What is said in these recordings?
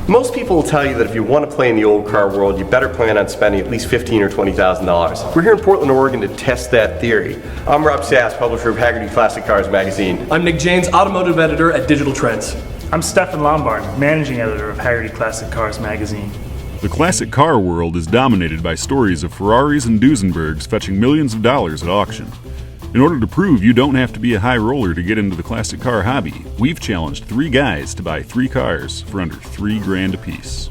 Most people will tell you that if you want to play in the old car world, you better plan on spending at least $15,000 or $20,000. We're here in Portland, Oregon to test that theory. I'm Rob Sass, publisher of Hagerty Classic Cars magazine. I'm Nick Janes, automotive editor at Digital Trends. I'm Stefan Lombard, managing editor of Hagerty Classic Cars magazine. The classic car world is dominated by stories of Ferraris and Duesenbergs fetching millions of dollars at auction. In order to prove you don't have to be a high roller to get into the classic car hobby, we've challenged 3 guys to buy 3 cars for under $3,000 apiece.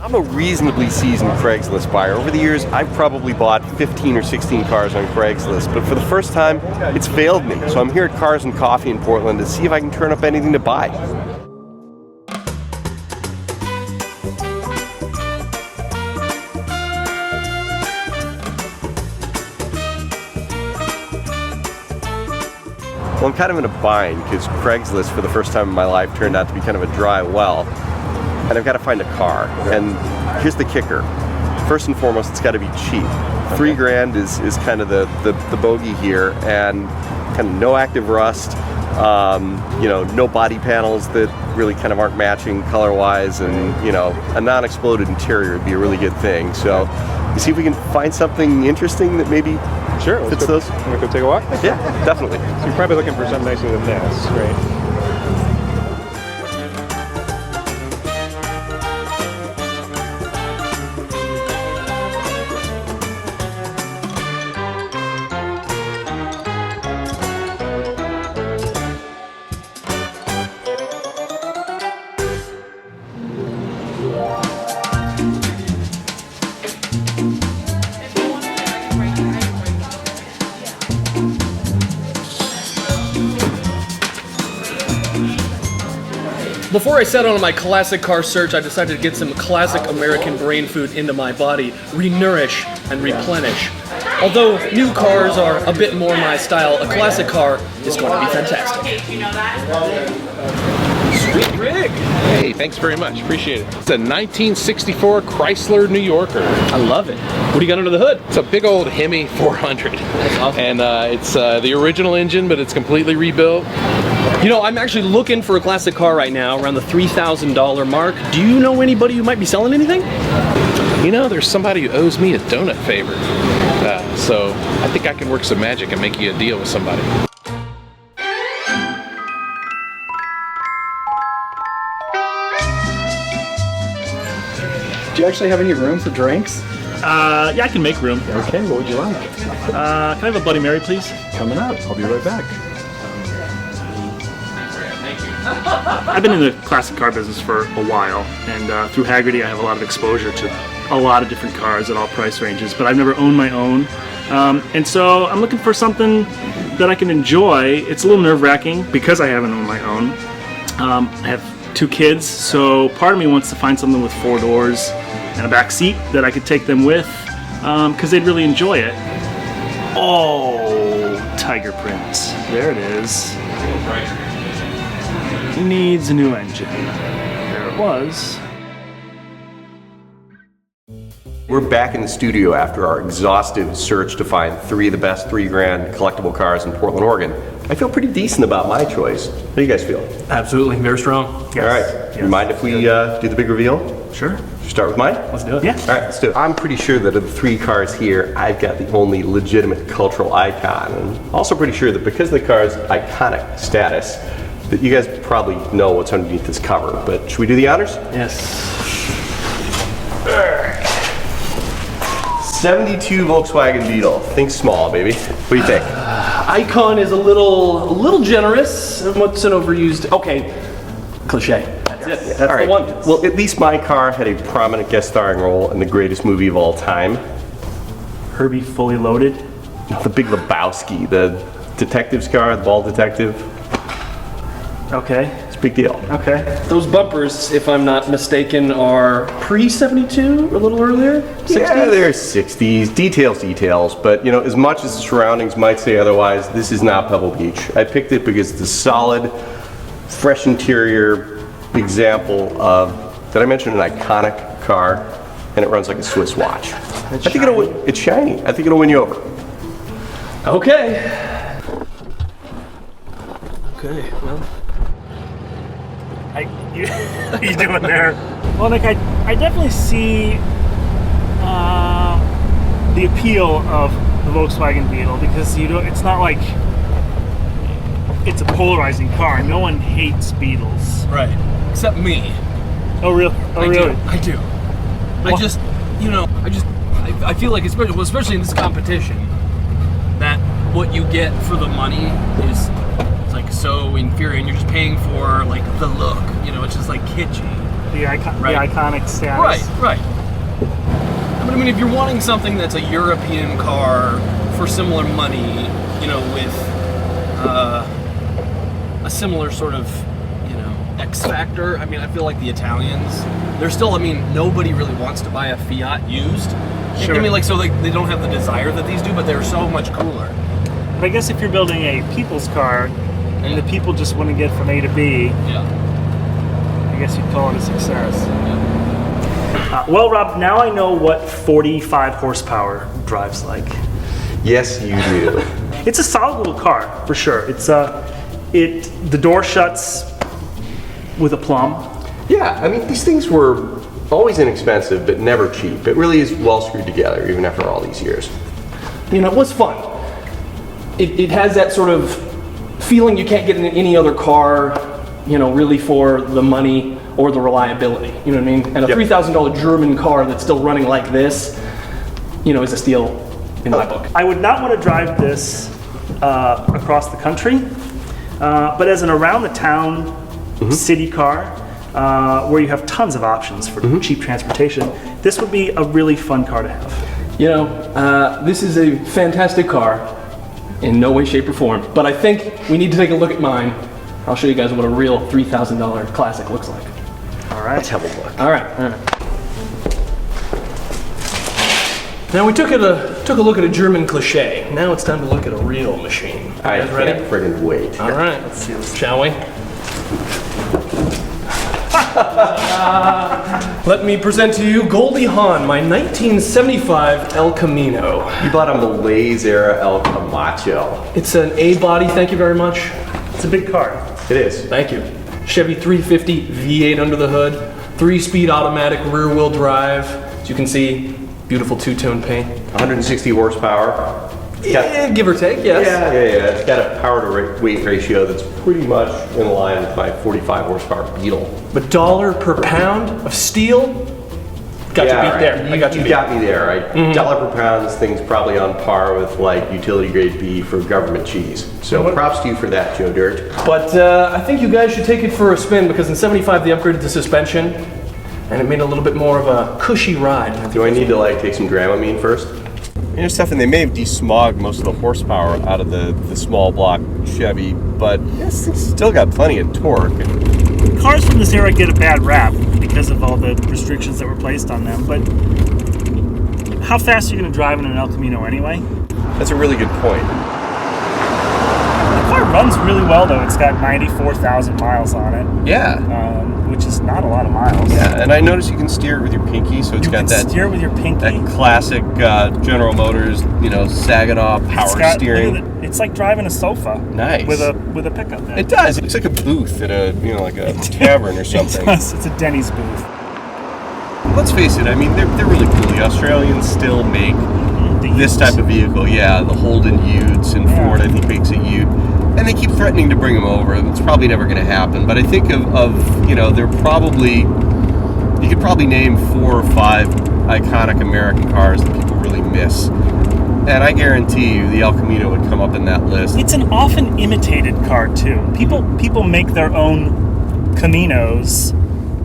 I'm a reasonably seasoned Craigslist buyer. Over the years, I've probably bought 15 or 16 cars on Craigslist, but for the first time, it's failed me. So I'm here at Cars and Coffee in Portland to see if I can turn up anything to buy. Well, I'm kind of in a bind because Craigslist for the first time in my life turned out to be kind of a dry well, and I've got to find a car. And here's the kicker. First and foremost, it's got to be cheap. $3,000 is kind of the bogey here, and kind of no active rust, you know, no body panels that really kind of aren't matching color-wise, and you know, a non-exploded interior would be a really good thing. So, you see if we can find something interesting that maybe fits those. Want to go take a walk? Yeah, definitely. So you're probably looking for something nicer than this, right? Before I set on my classic car search, I decided to get some classic American brain food into my body, re-nourish and replenish. Although new cars are a bit more my style, a classic car is going to be fantastic. Sweet rig! Hey, thanks very much. Appreciate it. It's a 1964 Chrysler New Yorker. I love it. What do you got under the hood? It's a big old Hemi 400. That's awesome. And it's the original engine, but it's completely rebuilt. You know, I'm actually looking for a classic car right now, around the $3,000 mark. Do you know anybody who might be selling anything? You know, there's somebody who owes me a donut favor. So I think I can work some magic and make you a deal with somebody. Do you actually have any room for drinks? Yeah, I can make room. Okay, what would you like? Can I have a Bloody Mary, please? Coming up. I'll be right back. I've been in the classic car business for a while, and through Hagerty I have a lot of exposure to a lot of different cars at all price ranges, but I've never owned my own. And so I'm looking for something that I can enjoy. It's a little nerve-wracking because I haven't owned my own. I have 2 kids, so part of me wants to find something with 4 doors and a back seat that I could take them with, because they'd really enjoy it. Oh, Tiger Print. There it is. Needs a new engine. There it was. We're back in the studio after our exhaustive search to find 3 of the best $3,000 collectible cars in Portland, Oregon. I feel pretty decent about my choice. How do you guys feel? Absolutely, very strong. Yes. All right. Yes. You mind if we do the big reveal? Sure. Start with mine? Let's do it. Yeah. All right, let's do it. I'm pretty sure that of the 3 cars here, I've got the only legitimate cultural icon. And also pretty sure that because of the car's iconic status, that you guys probably know what's underneath this cover. But should we do the honors? Yes. 72 Volkswagen Beetle. Think small, baby. What do you think? Icon is a little generous. What's an overused? Okay, cliche. That's it. That's All right. the one. Well, at least my car had a prominent guest starring role in the greatest movie of all time. Herbie Fully Loaded. The Big Lebowski, the detective's car, the bald detective. Okay. It's a big deal. Okay. Those bumpers, if I'm not mistaken, are pre-72, a little earlier? 60s? Yeah, they're 60s. Details. But, you know, as much as the surroundings might say otherwise, this is not Pebble Beach. I picked it because it's a solid, fresh interior example of, did I mention an iconic car? And it runs like a Swiss watch. It's shiny. I think it'll win you over. Okay. Okay, well. you doing there? Well, Nick, I definitely see the appeal of the Volkswagen Beetle because it's not like it's a polarizing car. No one hates Beetles. Right. Except me. Oh, really? Really? I do. I feel like, especially in this competition, that what you get for the money is like so inferior, and you're just paying for like the look. It's just like kitschy. The iconic status. Right. I mean, if you're wanting something that's a European car for similar money, with a similar sort of, X factor. I mean, I feel like the Italians, they're still. I mean, nobody really wants to buy a Fiat used. Sure. I mean, like, so they don't have the desire that these do, but they're so much cooler. But I guess if you're building a people's car, and the people just want to get from A to B, I guess you'd call it a success. Well, Rob, now I know what 45 horsepower drives like. Yes, you do. It's a solid little car, for sure. It's the door shuts with a plumb. Yeah, I mean, these things were always inexpensive, but never cheap. It really is well screwed together, even after all these years. It was fun. It has that sort of feeling you can't get in any other car, really for the money or the reliability. You know what I mean? And a $3,000 German car that's still running like this, is a steal in my book. I would not want to drive this across the country, but as an around the town city car, where you have tons of options for cheap transportation, this would be a really fun car to have. This is a fantastic car in no way, shape, or form, but I think we need to take a look at mine. I'll show you guys what a real $3,000 classic looks like. All right. Let's have a look. All right. Now we took a look at a German cliche. Now it's time to look at a real machine. You guys ready? Can't friggin' wait. All right. Let's see this, shall we? Let me present to you Goldie Hawn, my 1975 El Camino. You bought a Malaise era El Camacho. It's an A body, thank you very much. It's a big car. It is. Thank you. Chevy 350 V8 under the hood, 3-speed automatic rear-wheel drive. As you can see, beautiful two-tone paint. 160 horsepower. Yeah, give or take, yes. Yeah. It's got a power to weight ratio that's pretty much in line with my 45 horsepower Beetle. But dollar per pound of steel, got you beat there. I got you beat. You got me there, right? Dollar per pound, this thing's probably on par with like utility grade beef or government cheese. So props to you for that, Joe Dirt. But I think you guys should take it for a spin because in 75 they upgraded the suspension and it made it a little bit more of a cushy ride. Do I need to like take some Dramamine first? Stefan, they may have desmogged most of the horsepower out of the small block Chevy, but this thing's still got plenty of torque. Cars from this era get a bad rap because of all the restrictions that were placed on them, but how fast are you going to drive in an El Camino anyway? That's a really good point. The car runs really well though. It's got 94,000 miles on it. Yeah. Which is not a lot of miles. Yeah, and I noticed you can steer it with your pinky, so it's got that. Steer with your pinky. That classic General Motors, Saginaw power steering. It's like driving a sofa. Nice. With a pickup. In. It does. It looks like a booth at a like a tavern or something. It does. It's a Denny's booth. Let's face it. I mean, they're really cool. The Australians still make this type of vehicle. Yeah, the Holden Utes, and Ford I think makes a Ute. And they keep threatening to bring them over. It's probably never going to happen. But I think they're probably, you could probably name 4 or 5 iconic American cars that people really miss. And I guarantee you the El Camino would come up in that list. It's an often imitated car too. People make their own Caminos.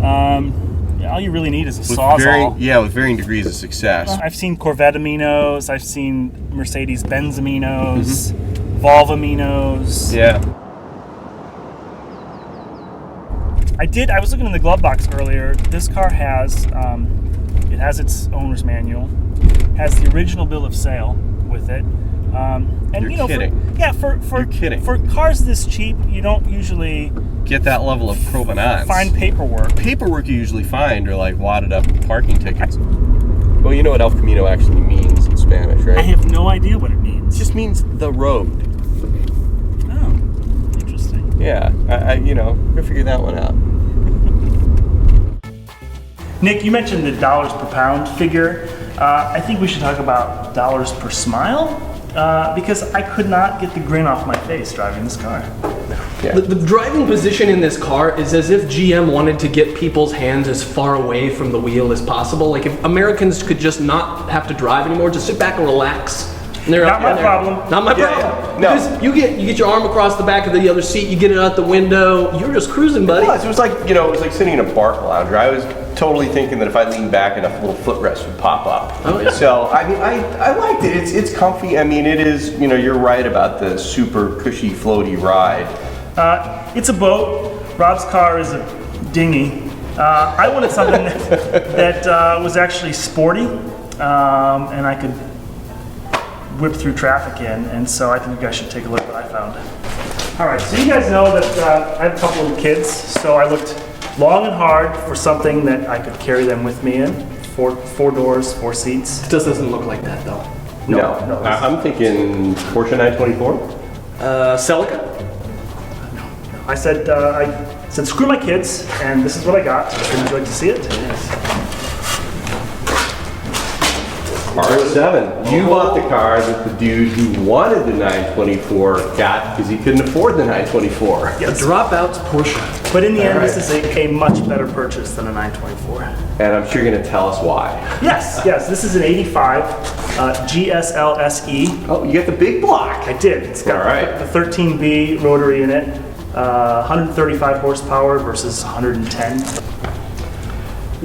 All you really need is a Sawzall. With varying degrees of success. I've seen Corvette Aminos. I've seen Mercedes-Benz Aminos. Volvo Aminos. Yeah. I was looking in the glove box earlier. This car has, it has its owner's manual, has the original bill of sale with it. And You're kidding. You're kidding. For cars this cheap, you don't usually get that level of provenance. Find paperwork. Paperwork you usually find are like wadded up parking tickets. Well, you know what El Camino actually means in Spanish, right? I have no idea what it means. It just means the road. Oh, interesting. Yeah, go figure that one out. Nick, you mentioned the dollars per pound figure. I think we should talk about dollars per smile, because I could not get the grin off my face driving this car. The driving position in this car is as if GM wanted to get people's hands as far away from the wheel as possible. Like if Americans could just not have to drive anymore, just sit back and relax. And they're Not my problem. Not my problem. Yeah. No. Because you get your arm across the back of the other seat, you get it out the window, you're just cruising, buddy. It was like, it was like sitting in a BART lounger. I was totally thinking that if I leaned back, enough little footrest would pop up. Oh, yeah. So, I mean, I liked it. It's comfy. I mean, it is, you're right about the super cushy, floaty ride. It's a boat. Rob's car is a dinghy. I wanted something that was actually sporty, and I could whip through traffic in, and so I think you guys should take a look at what I found. All right, so you guys know that I have a couple of kids, so I looked long and hard for something that I could carry them with me in. Four doors, 4 seats. It just doesn't look like that though. No. this- I'm thinking Porsche 924. Celica? I said screw my kids, and this is what I got. I'm sure you'd like to see it. RX-7. You bought the car that the dude who wanted the 924 got because he couldn't afford the 924. Yes. Dropouts Porsche. But in the end, All this is a much better purchase than a 924. And I'm sure you're going to tell us why. Yes, this is an 85 GSL SE. Oh, you got the big block. I did. It's got All right. the 13B rotary in it, 135 horsepower versus 110.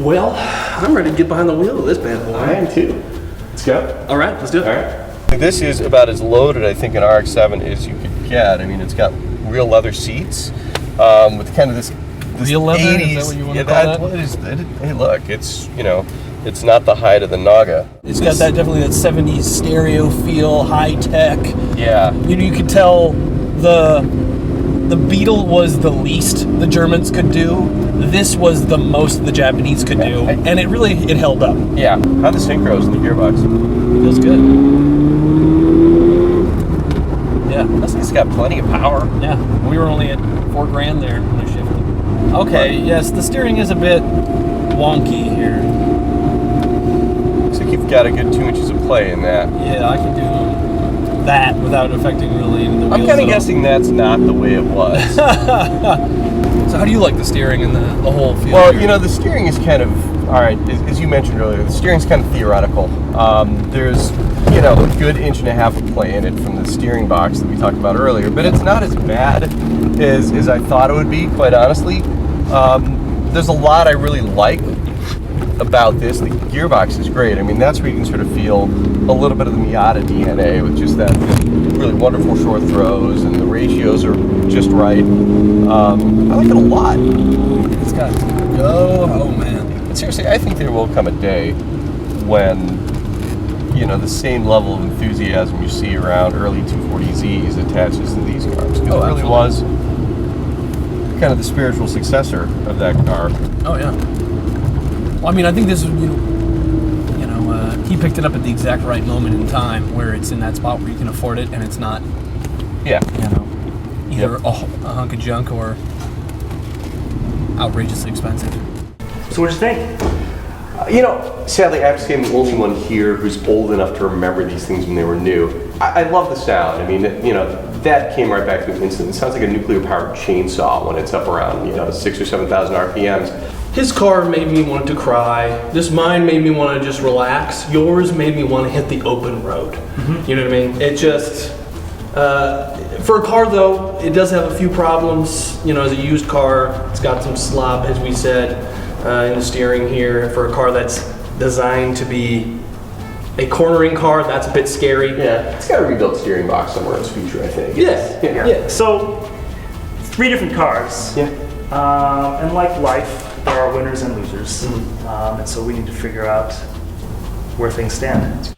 Well, I'm ready to get behind the wheel of this bad boy. I am too. Let's go. All right, let's do it. All right. This is about as loaded, I think, an RX-7 as you could get. I mean, it's got real leather seats with kind of this Real leather? 80s. Is that what you want to call that? Well, hey, look, it's it's not the height of the Naga. It's got definitely that 70s stereo feel, high tech. Yeah. You could tell the Beetle was the least the Germans could do. This was the most the Japanese could do, and it held up. Yeah. How the synchros in the gearbox? Feels good. Yeah, It's got plenty of power. yeah. We were only at $4,000 there when I shifted. Okay, yes, the steering is a bit wonky here. Looks like you've got a good 2 inches of play in that. Yeah, I can do that without affecting really the wheels. I'm kind at of all. guessing that's not the way it was. So how do you like the steering and the whole feel? Well, here? the steering is kind of, all right, as you mentioned earlier, the steering's kind of theoretical. There's, a good 1.5 inches of play in it from the steering box that we talked about earlier, but it's not as bad as I thought it would be, quite honestly. There's a lot I really like about this. The gearbox is great. I mean, that's where you can sort of feel a little bit of the Miata DNA with just that really wonderful short throws, and the ratios are just right. I like it a lot. It's got oh man. But seriously, I think there will come a day when, the same level of enthusiasm you see around early 240Zs attaches to these cars. Because it really was kind of the spiritual successor of that car. Oh yeah. Well, I mean, I think this is he picked it up at the exact right moment in time where it's in that spot where you can afford it and it's not Yeah. either a hunk of junk or outrageously expensive. So what'd you think? Sadly, I have to say I'm the only one here who's old enough to remember these things when they were new. I love the sound. I mean, that came right back to me instantly. It sounds like a nuclear-powered chainsaw when it's up around, 6,000 or 7,000 RPMs. His car made me want to cry. This mine made me want to just relax. Yours made me want to hit the open road. You know what I mean? It just, for a car though, it does have a few problems. As a used car, it's got some slop, as we said, in the steering here. For a car that's designed to be a cornering car, that's a bit scary. Yeah, it's got a rebuilt steering box somewhere in its future, I think. Yeah. So, 3 different cars. Yeah. And like life, there are winners and losers. And so we need to figure out where things stand.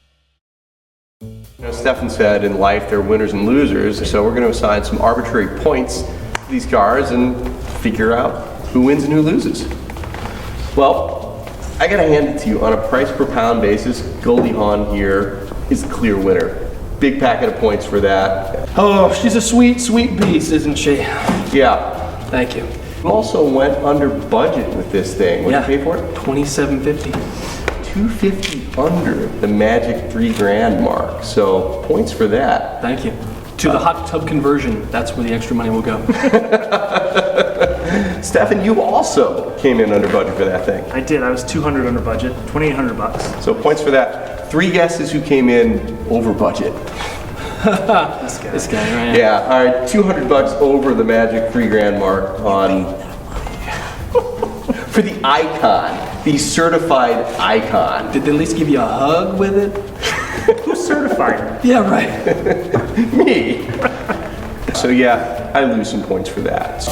Stefan said in life there are winners and losers, so we're going to assign some arbitrary points to these cars and figure out who wins and who loses. Well, I gotta hand it to you, on a price per pound basis, Goldie Hawn here is the clear winner. Big packet of points for that. Oh, she's a sweet, sweet beast, isn't she? Yeah. Thank you. You also went under budget with this thing. What did you pay for it? $27.50. $250 under the magic $3,000 mark. So points for that. Thank you. To the hot tub conversion, that's where the extra money will go. Stefan, you also came in under budget for that thing. I did. I was $200 under budget, $2,800. So points for that. 3 guesses who came in over budget. This guy, right? Yeah, all right, $200 over the magic $3,000 mark on for the icon, the certified icon. Did they at least give you a hug with it? Who's certified? Yeah, right. Me. So yeah, I lose some points for that.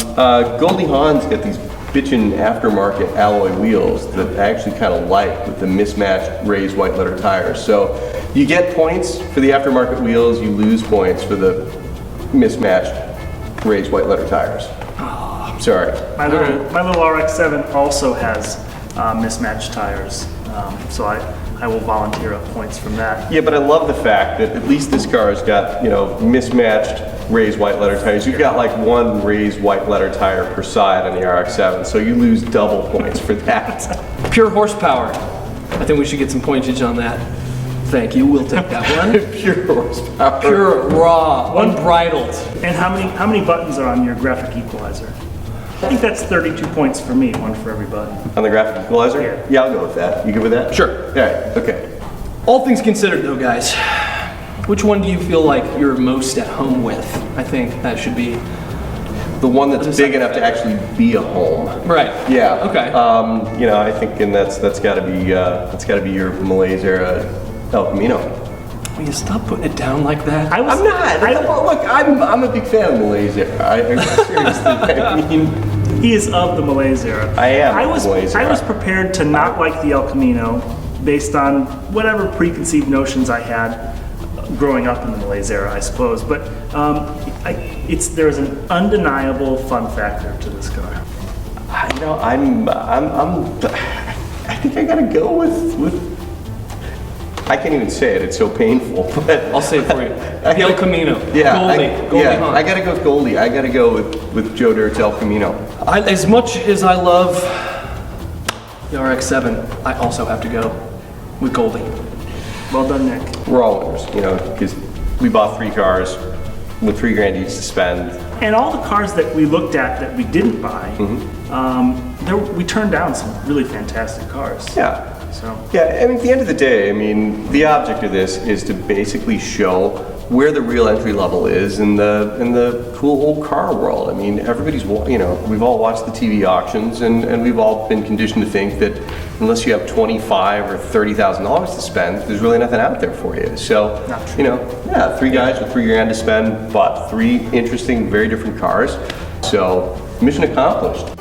Goldie Hawn's got these bitchin' aftermarket alloy wheels that I actually kind of like with the mismatched raised white letter tires. So you get points for the aftermarket wheels, you lose points for the mismatched raised white letter tires. Sorry. My little RX-7 also has mismatched tires, so I will volunteer up points from that. Yeah, but I love the fact that at least this car has got, you know, mismatched raised white letter tires. You've got like 1 raised white letter tire per side on the RX-7, so you lose double points for that. Pure horsepower. I think we should get some pointage on that. Thank you. We'll take that one. Pure horsepower. Pure, raw, unbridled. And how many buttons are on your graphic equalizer? I think that's 32 points for me, 1 for every button. On the graphic equalizer? Yeah, I'll go with that. You good with that? Sure. All right, okay. All things considered though, guys, which one do you feel like you're most at home with? I think that should be the one that's big enough to actually be a home. Right. Yeah. Okay. You know, I think, and that's got to be your Malaise era El Camino. Will you stop putting it down like that? I'm not. Look, I'm a big fan of Malaise era. I seriously. I mean. He is of the Malaise era. I am. I was prepared to not like the El Camino based on whatever preconceived notions I had growing up in the Malaise era, I suppose. But there's an undeniable fun factor to this car. You know, I think I gotta go with. I can't even say it. It's so painful. But I'll say it for you. The El Camino. Yeah. Goldie Hawn. I gotta go with Goldie. I gotta go with Joe Dirt's El Camino. As much as I love the RX-7, I also have to go with Goldie. Well done, Nick. We're all winners, you know, because we bought 3 cars with $3,000 each to spend. And all the cars that we looked at that we didn't buy, we turned down some really fantastic cars. Yeah. So. Yeah, I mean, at the end of the day, I mean, the object of this is to basically show where the real entry level is in the cool old car world. I mean, everybody's, you know, we've all watched the TV auctions, and we've all been conditioned to think that unless you have $25,000 or $30,000 to spend, there's really nothing out there for you. So, you know, yeah, 3 guys with $3,000 to spend bought 3 interesting, very different cars. So, mission accomplished.